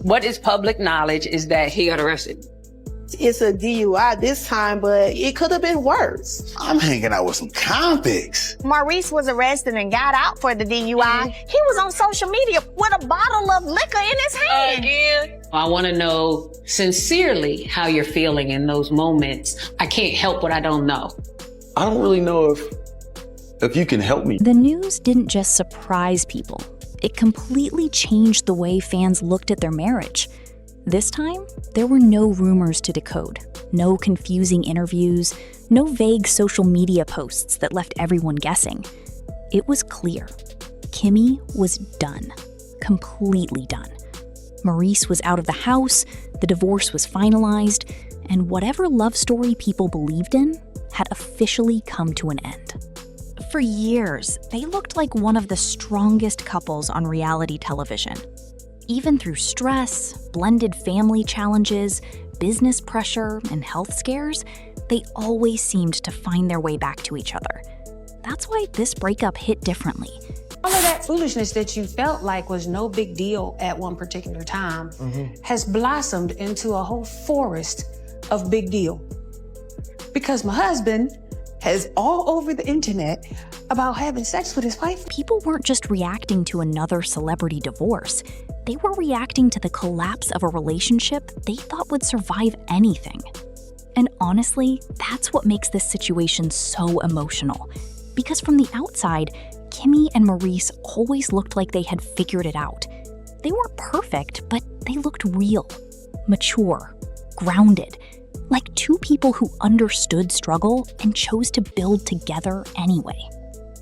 What is public knowledge is that he got arrested. It's a DUI this time, but it could have been worse. I'm hanging out with some convicts. Maurice was arrested and got out for the DUI. He was on social media with a bottle of liquor in his hand. Again? I want to know sincerely how you're feeling in those moments. I can't help what I don't know. I don't really know if you can help me. The news didn't just surprise people. It completely changed the way fans looked at their marriage. This time, there were no rumors to decode, no confusing interviews, no vague social media posts that left everyone guessing. It was clear. Kimmi was done. Completely done. Maurice was out of the house, the divorce was finalized, and whatever love story people believed in had officially come to an end. For years, they looked like one of the strongest couples on reality television. Even through stress, blended family challenges, business pressure, and health scares, they always seemed to find their way back to each other. That's why this breakup hit differently. All of that foolishness that you felt like was no big deal at one particular time has blossomed into a whole forest of big deal. Because my husband has all over the internet about having sex with his wife. People weren't just reacting to another celebrity divorce. They were reacting to the collapse of a relationship they thought would survive anything. And honestly, that's what makes this situation so emotional. Because from the outside, Kimmi and Maurice always looked like they had figured it out. They weren't perfect, but they looked real, mature, grounded, like two people who understood struggle and chose to build together anyway.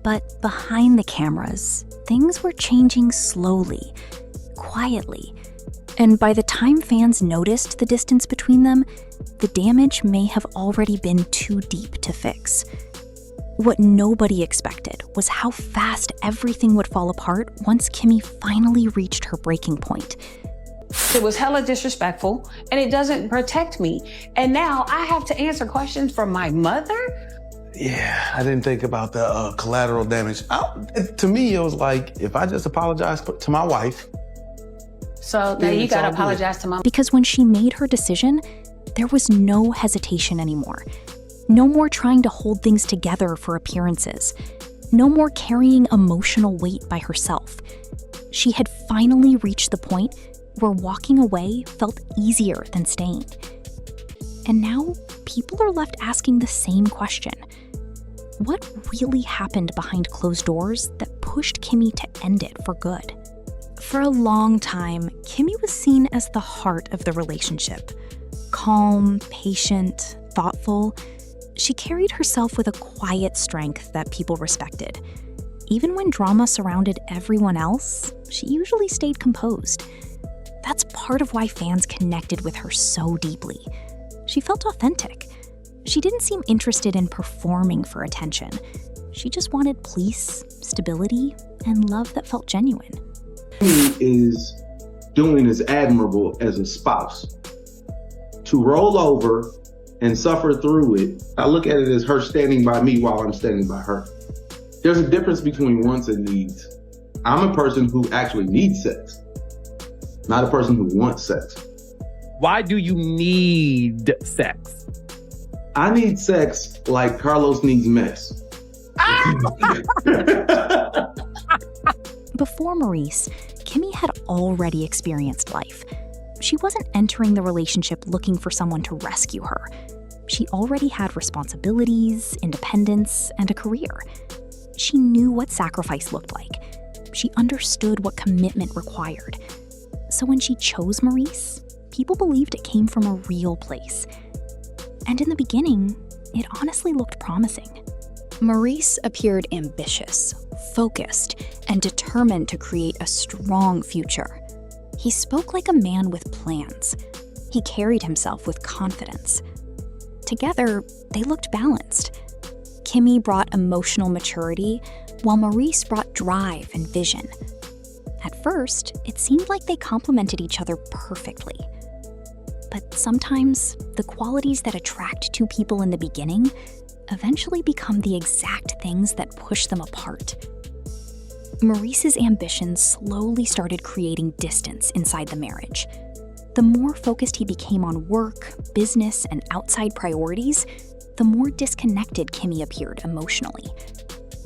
But behind the cameras, things were changing slowly, quietly. And by the time fans noticed the distance between them, the damage may have already been too deep to fix. What nobody expected was how fast everything would fall apart once Kimmi finally reached her breaking point. It was hella disrespectful, and it doesn't protect me. And now I have to answer questions from my mother? Yeah, I didn't think about the collateral damage. To me, it was like, if I just apologize to my wife. So now you gotta apologize to mom. Because when she made her decision, there was no hesitation anymore. No more trying to hold things together for appearances. No more carrying emotional weight by herself. She had finally reached the point where walking away felt easier than staying. And now, people are left asking the same question. What really happened behind closed doors that pushed Kimmi to end it for good? For a long time, Kimmi was seen as the heart of the relationship. Calm, patient, thoughtful, she carried herself with a quiet strength that people respected. Even when drama surrounded everyone else, she usually stayed composed. That's part of why fans connected with her so deeply. She felt authentic. She didn't seem interested in performing for attention. She just wanted peace, stability, and love that felt genuine. He is doing as admirable as a spouse. To roll over and suffer through it, I look at it as her standing by me while I'm standing by her. There's a difference between wants and needs. I'm a person who actually needs sex, not a person who wants sex. Why do you need sex? I need sex like Carlos needs mess. Before Maurice, Kimmi had already experienced life. She wasn't entering the relationship looking for someone to rescue her. She already had responsibilities, independence, and a career. She knew what sacrifice looked like. She understood what commitment required. So when she chose Maurice, people believed it came from a real place. And in the beginning, it honestly looked promising. Maurice appeared ambitious, focused, and determined to create a strong future. He spoke like a man with plans. He carried himself with confidence. Together, they looked balanced. Kimmi brought emotional maturity, while Maurice brought drive and vision. At first, it seemed like they complemented each other perfectly. But sometimes, the qualities that attract two people in the beginning eventually become the exact things that push them apart. Maurice's ambitions slowly started creating distance inside the marriage. The more focused he became on work, business, and outside priorities, the more disconnected Kimmi appeared emotionally.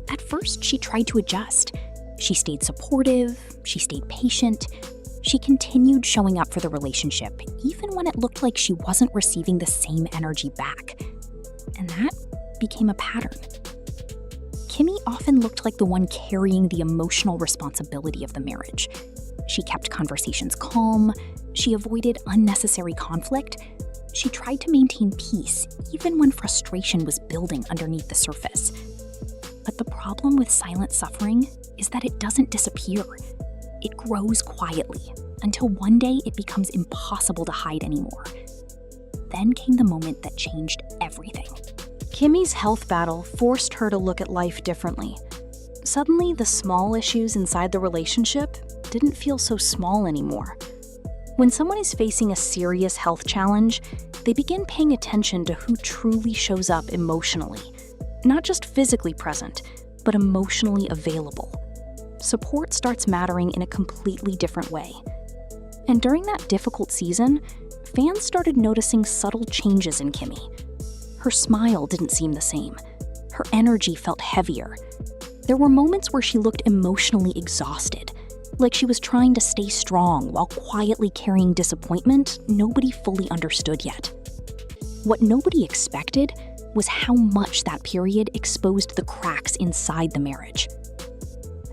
At first, she tried to adjust. She stayed supportive, she stayed patient, she continued showing up for the relationship, even when it looked like she wasn't receiving the same energy back. And that became a pattern. Kimmi often looked like the one carrying the emotional responsibility of the marriage. She kept conversations calm, she avoided unnecessary conflict, she tried to maintain peace even when frustration was building underneath the surface. But the problem with silent suffering is that it doesn't disappear. It grows quietly until one day it becomes impossible to hide anymore. Then came the moment that changed everything. Kimmi's health battle forced her to look at life differently. Suddenly, the small issues inside the relationship didn't feel so small anymore. When someone is facing a serious health challenge, they begin paying attention to who truly shows up emotionally. Not just physically present, but emotionally available. Support starts mattering in a completely different way. And during that difficult season, fans started noticing subtle changes in Kimmi. Her smile didn't seem the same. Her energy felt heavier. There were moments where she looked emotionally exhausted, like she was trying to stay strong while quietly carrying disappointment nobody fully understood yet. What nobody expected was how much that period exposed the cracks inside the marriage.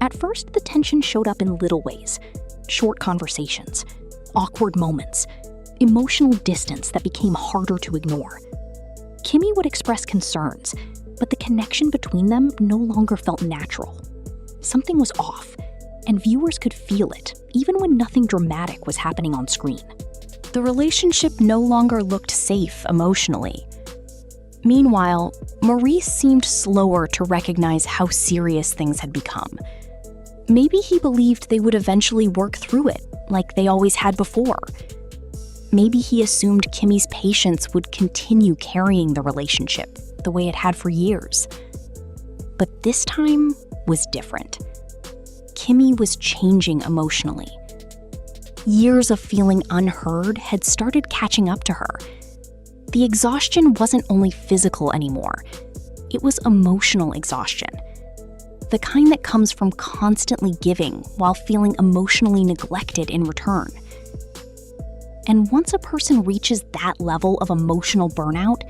At first, the tension showed up in little ways: short conversations, awkward moments, emotional distance that became harder to ignore. Kimmi would express concerns, but the connection between them no longer felt natural. Something was off, and viewers could feel it, even when nothing dramatic was happening on screen. The relationship no longer looked safe emotionally. Meanwhile, Maurice seemed slower to recognize how serious things had become. Maybe he believed they would eventually work through it, like they always had before. Maybe he assumed Kimmi's patience would continue carrying the relationship the way it had for years. But this time was different. Kimmi was changing emotionally. Years of feeling unheard had started catching up to her. The exhaustion wasn't only physical anymore, it was emotional exhaustion. The kind that comes from constantly giving while feeling emotionally neglected in return. And once a person reaches that level of emotional burnout,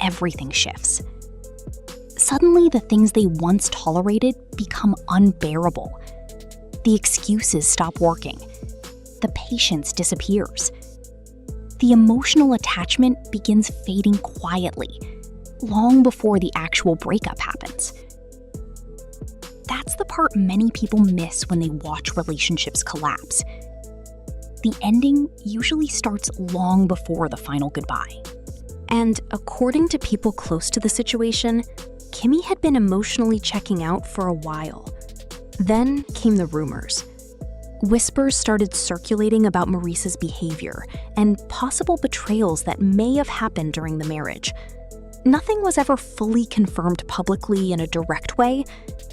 everything shifts. Suddenly, the things they once tolerated become unbearable. The excuses stop working. The patience disappears. The emotional attachment begins fading quietly, long before the actual breakup happens. That's the part many people miss when they watch relationships collapse. The ending usually starts long before the final goodbye. And according to people close to the situation, Kimmi had been emotionally checking out for a while. Then came the rumors. Whispers started circulating about Maurice's behavior and possible betrayals that may have happened during the marriage. Nothing was ever fully confirmed publicly in a direct way,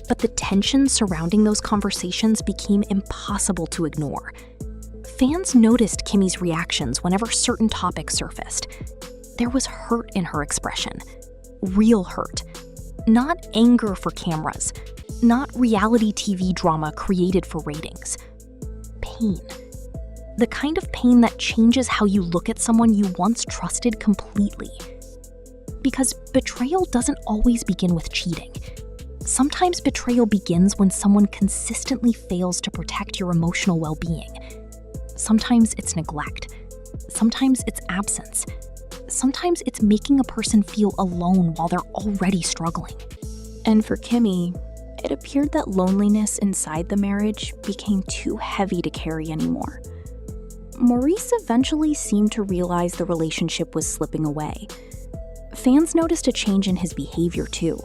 but the tension surrounding those conversations became impossible to ignore. Fans noticed Kimmi's reactions whenever certain topics surfaced. There was hurt in her expression. Real hurt. Not anger for cameras. Not reality TV drama created for ratings. Pain. The kind of pain that changes how you look at someone you once trusted completely. Because betrayal doesn't always begin with cheating. Sometimes betrayal begins when someone consistently fails to protect your emotional well-being. Sometimes it's neglect. Sometimes it's absence. Sometimes it's making a person feel alone while they're already struggling. And for Kimmi, it appeared that loneliness inside the marriage became too heavy to carry anymore. Maurice eventually seemed to realize the relationship was slipping away. Fans noticed a change in his behavior too.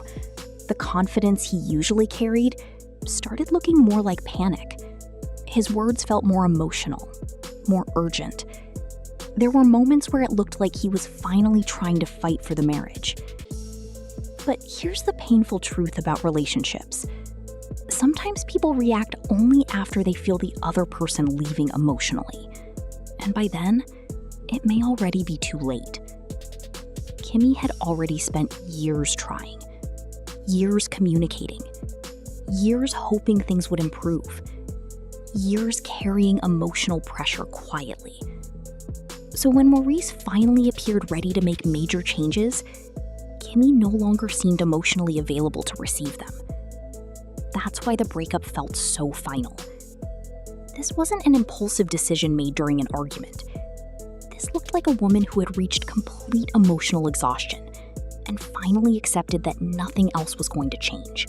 The confidence he usually carried started looking more like panic. His words felt more emotional, more urgent. There were moments where it looked like he was finally trying to fight for the marriage. But here's the painful truth about relationships. sometimes people react only after they feel the other person leaving emotionally. And by then, it may already be too late. Kimmi had already spent years trying, years communicating, years hoping things would improve, years carrying emotional pressure quietly. So when Maurice finally appeared ready to make major changes, Kimmi no longer seemed emotionally available to receive them. That's why the breakup felt so final. This wasn't an impulsive decision made during an argument. This looked like a woman who had reached complete emotional exhaustion and finally accepted that nothing else was going to change.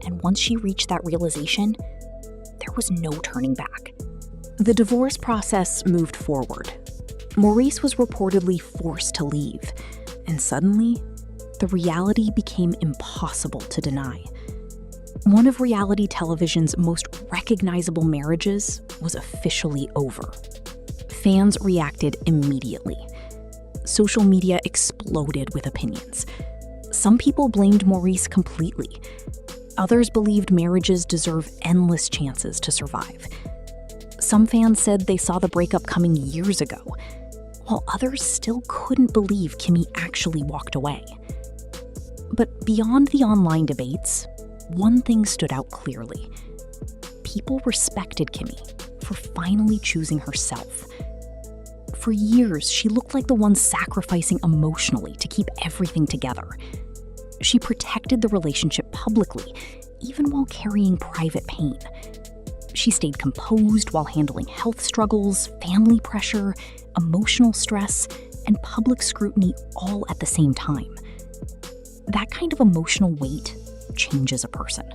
And once she reached that realization, there was no turning back. The divorce process moved forward. Maurice was reportedly forced to leave, and suddenly, the reality became impossible to deny. One of reality television's most recognizable marriages was officially over. Fans reacted immediately. Social media exploded with opinions. Some people blamed Maurice completely. Others believed marriages deserve endless chances to survive. Some fans said they saw the breakup coming years ago, while others still couldn't believe Kimmi actually walked away. But beyond the online debates, one thing stood out clearly. People respected Kimmi for finally choosing herself. For years, she looked like the one sacrificing emotionally to keep everything together. She protected the relationship publicly, even while carrying private pain. She stayed composed while handling health struggles, family pressure, emotional stress, and public scrutiny all at the same time. That kind of emotional weight changes a person.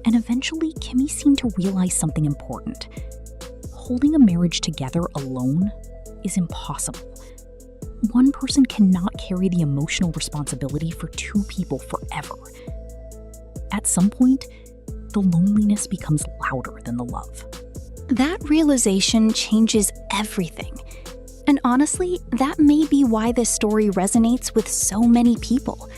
And eventually, Kimmi seemed to realize something important. Holding a marriage together alone is impossible. One person cannot carry the emotional responsibility for two people forever. At some point, the loneliness becomes louder than the love. That realization changes everything. And honestly, that may be why this story resonates with so many people.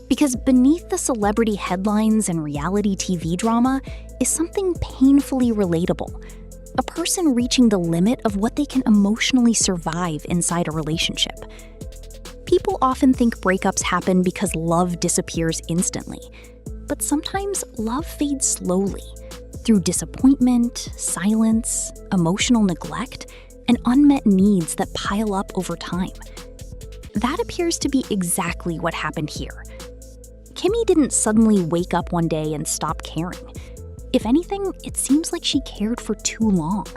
Because beneath the celebrity headlines and reality TV drama is something painfully relatable. A person reaching the limit of what they can emotionally survive inside a relationship. People often think breakups happen because love disappears instantly. But sometimes love fades slowly through disappointment, silence, emotional neglect, and unmet needs that pile up over time. That appears to be exactly what happened here. Kimmi didn't suddenly wake up one day and stop caring. If anything, it seems like she cared for too long.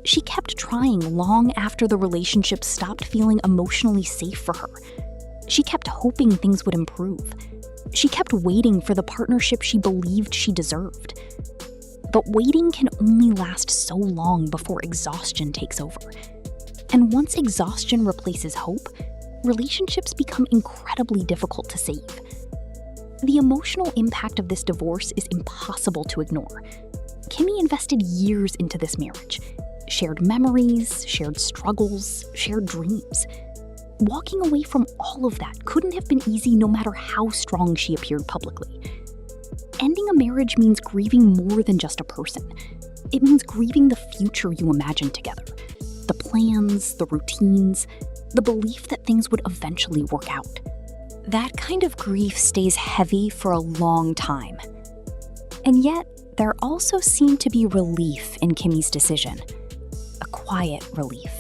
She kept trying long after the relationship stopped feeling emotionally safe for her. She kept hoping things would improve. She kept waiting for the partnership she believed she deserved. But waiting can only last so long before exhaustion takes over. And once exhaustion replaces hope, relationships become incredibly difficult to save. The emotional impact of this divorce is impossible to ignore. Kimmi invested years into this marriage. Shared memories, shared struggles, shared dreams. Walking away from all of that couldn't have been easy no matter how strong she appeared publicly. Ending a marriage means grieving more than just a person. It means grieving the future you imagined together. The plans, the routines, the belief that things would eventually work out. That kind of grief stays heavy for a long time. And yet, there also seemed to be relief in Kimmi's decision. A quiet relief.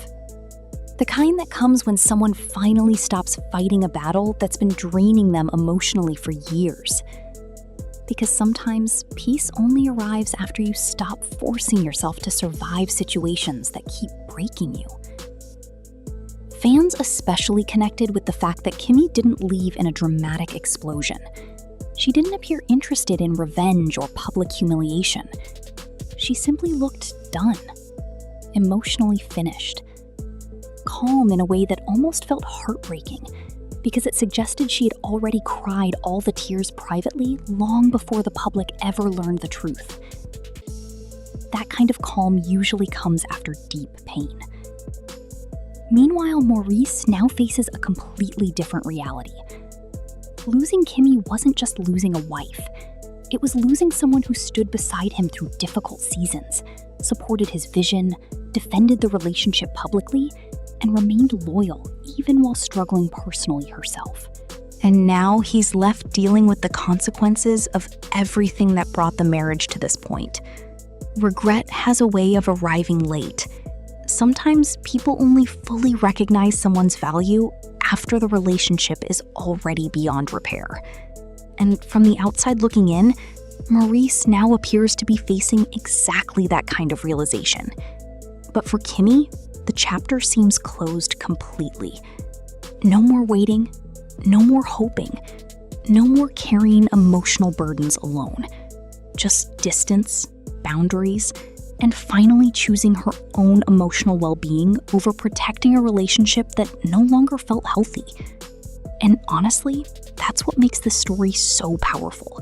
The kind that comes when someone finally stops fighting a battle that's been draining them emotionally for years. Because sometimes peace only arrives after you stop forcing yourself to survive situations that keep breaking you. Fans especially connected with the fact that Kimmi didn't leave in a dramatic explosion. She didn't appear interested in revenge or public humiliation. She simply looked done, emotionally finished. Calm in a way that almost felt heartbreaking, because it suggested she had already cried all the tears privately long before the public ever learned the truth. That kind of calm usually comes after deep pain. Meanwhile, Maurice now faces a completely different reality. Losing Kimmi wasn't just losing a wife. It was losing someone who stood beside him through difficult seasons, supported his vision, defended the relationship publicly, and remained loyal even while struggling personally herself. And now he's left dealing with the consequences of everything that brought the marriage to this point. Regret has a way of arriving late. Sometimes people only fully recognize someone's value after the relationship is already beyond repair. And from the outside looking in, Maurice now appears to be facing exactly that kind of realization. But for Kimmi, the chapter seems closed completely. No more waiting, no more hoping, no more carrying emotional burdens alone. Just distance, boundaries, and finally choosing her own emotional well-being over protecting a relationship that no longer felt healthy. And honestly, that's what makes this story so powerful.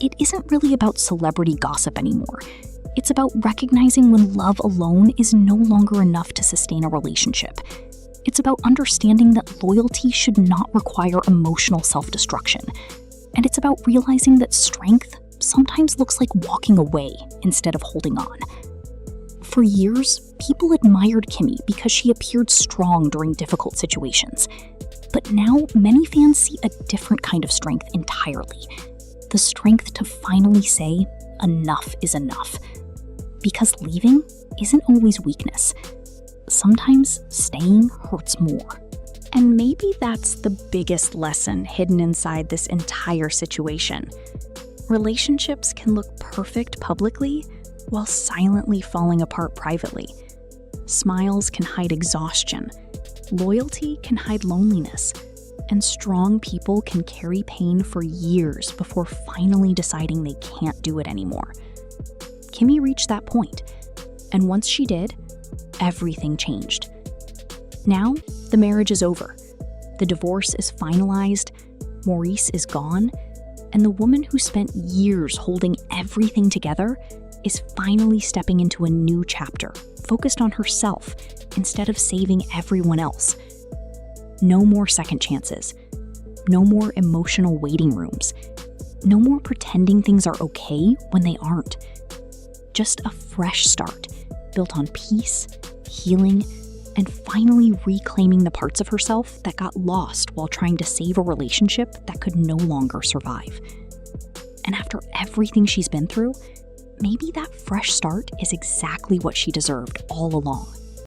It isn't really about celebrity gossip anymore. It's about recognizing when love alone is no longer enough to sustain a relationship. It's about understanding that loyalty should not require emotional self-destruction. And it's about realizing that strength sometimes looks like walking away instead of holding on. For years, people admired Kimmi because she appeared strong during difficult situations. But now, many fans see a different kind of strength entirely. The strength to finally say, enough is enough. Because leaving isn't always weakness. Sometimes staying hurts more. And maybe that's the biggest lesson hidden inside this entire situation. Relationships can look perfect publicly while silently falling apart privately. Smiles can hide exhaustion. Loyalty can hide loneliness. And strong people can carry pain for years before finally deciding they can't do it anymore. Kimmi reached that point, and once she did, everything changed. Now, the marriage is over. The divorce is finalized, Maurice is gone, and the woman who spent years holding everything together is finally stepping into a new chapter, focused on herself instead of saving everyone else. No more second chances. No more emotional waiting rooms. No more pretending things are okay when they aren't. Just a fresh start, built on peace, healing, and finally reclaiming the parts of herself that got lost while trying to save a relationship that could no longer survive. And after everything she's been through, maybe that fresh start is exactly what she deserved all along.